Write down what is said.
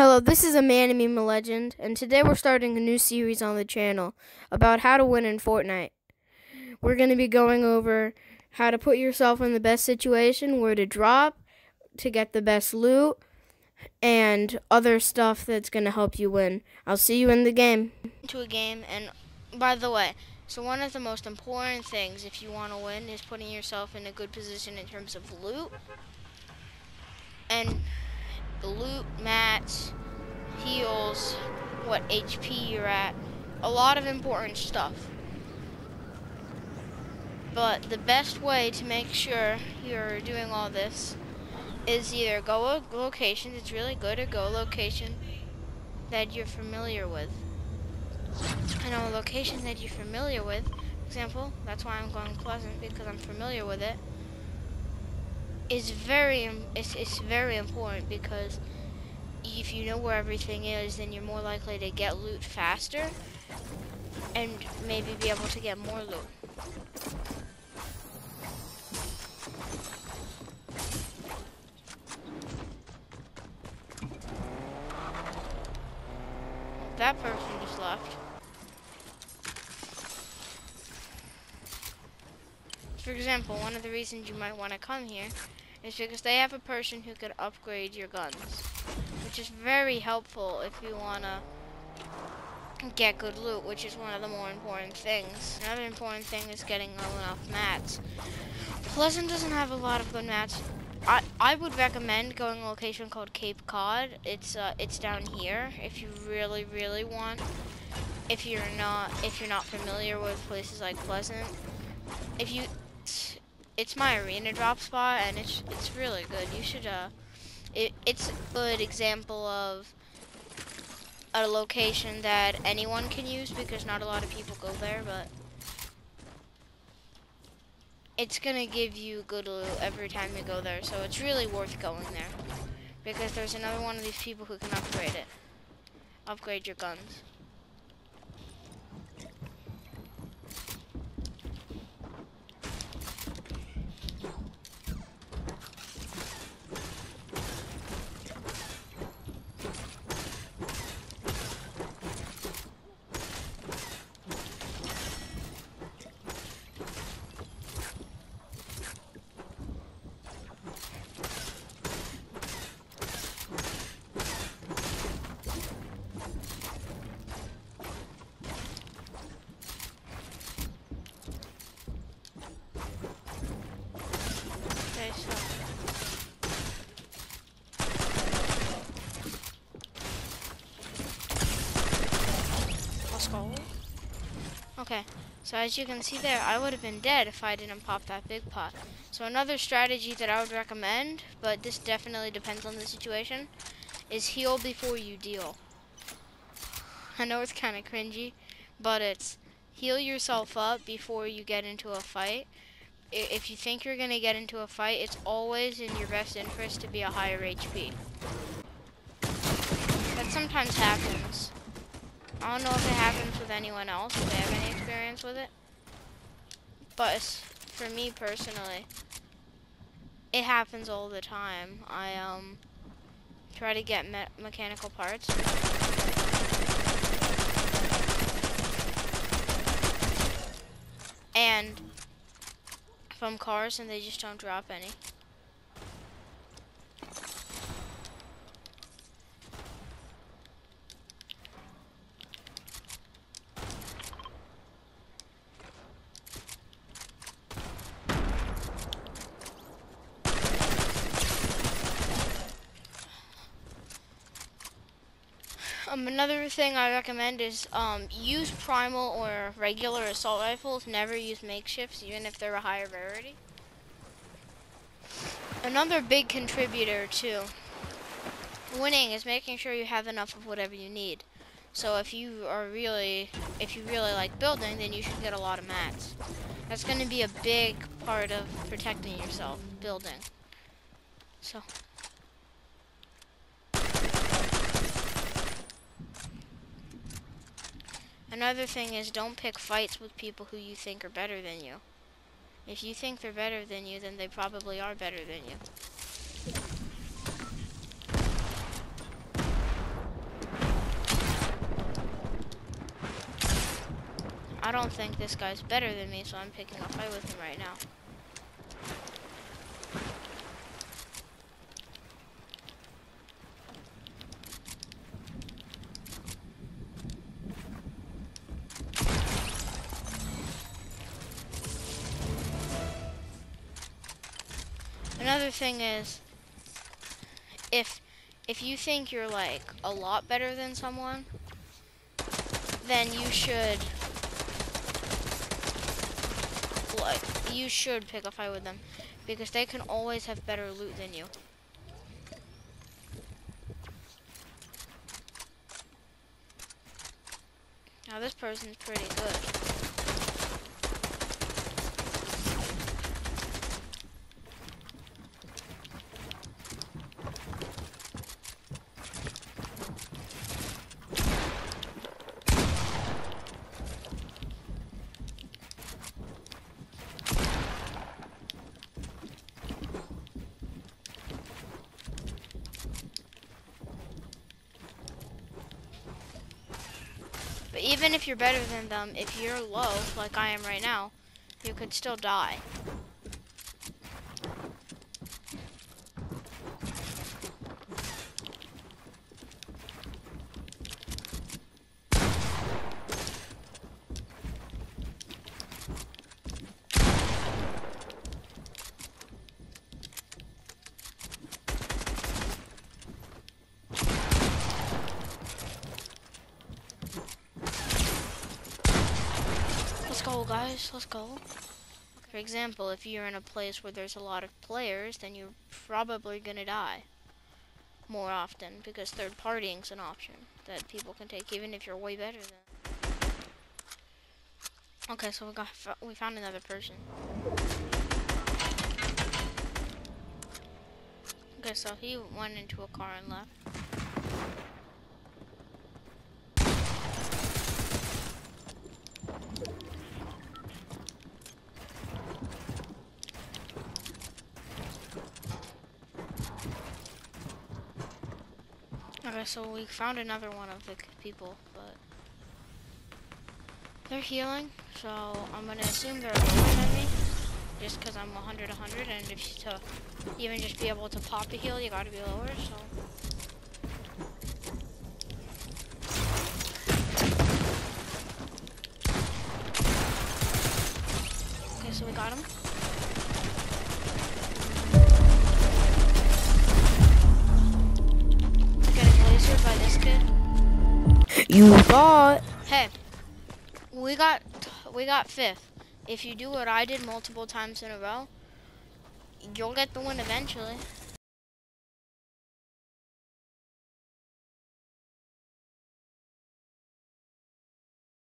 Hello, this is a Man Legend, and today we're starting a new series on the channel about how to win in Fortnite. We're going to be going over how to put yourself in the best situation, where to drop, to get the best loot, and other stuff that's going to help you win. I'll see you in the game. Into a game, and by the way, so one of the most important things if you want to win is putting yourself in a good position in terms of loot, and loot, mats, heals, what HP you're at, a lot of important stuff. But the best way to make sure you're doing all this is either go a location that's really good or go a location that you're familiar with. And a location that you're familiar with, for example, that's why I'm going Pleasant, because I'm familiar with it, is very important, because if you know where everything is, then you're more likely to get loot faster and maybe be able to get more loot. That person just left. For example, one of the reasons you might want to come here is because they have a person who could upgrade your guns, which is very helpful if you want to get good loot, which is one of the more important things. Another important thing is getting enough mats. Pleasant doesn't have a lot of good mats. I would recommend going to a location called Cape Cod. It's down here if you really want. If you're not familiar with places like Pleasant, it's my arena drop spot, and it's really good. You should it's a good example of a location that anyone can use, because not a lot of people go there, but it's gonna give you good loot every time you go there, so it's really worth going there, because there's another one of these people who can upgrade your guns. Okay, so as you can see there, I would have been dead if I didn't pop that big pot. So another strategy that I would recommend, but this definitely depends on the situation, is heal before you deal. I know it's kind of cringy, but it's heal yourself up before you get into a fight. If you think you're going to get into a fight, it's always in your best interest to be a higher HP. That sometimes happens. I don't know if it happens with anyone else, if they have any experience with it. But for me personally, it happens all the time. I try to get mechanical parts. And from cars, and they just don't drop any. Another thing I recommend is use primal or regular assault rifles. Never use makeshifts, even if they're a higher rarity. Another big contributor to winning is making sure you have enough of whatever you need. So if you really like building, then you should get a lot of mats. That's going to be a big part of protecting yourself, building. So. Another thing is, don't pick fights with people who you think are better than you. If you think they're better than you, then they probably are better than you. I don't think this guy's better than me, so I'm picking a fight with him right now. Another thing is, if you think you're like a lot better than someone, then you should pick a fight with them, because they can always have better loot than you. Now this person's pretty good. But even if you're better than them, if you're low, like I am right now, you could still die. Let's go, guys, let's go. For example, if you're in a place where there's a lot of players, then you're probably gonna die more often, because third partying is an option that people can take even if you're way better than. Okay, so we found another person. Okay, so he went into a car and left. Okay, so we found another one of the people, but they're healing, so I'm gonna assume they're lower than me, just because I'm 100, and if to even just be able to pop a heal, you gotta be lower, so. Okay, so we got him. By this kid. You thought. Hey, we got 5th. If you do what I did multiple times in a row, you'll get the win eventually.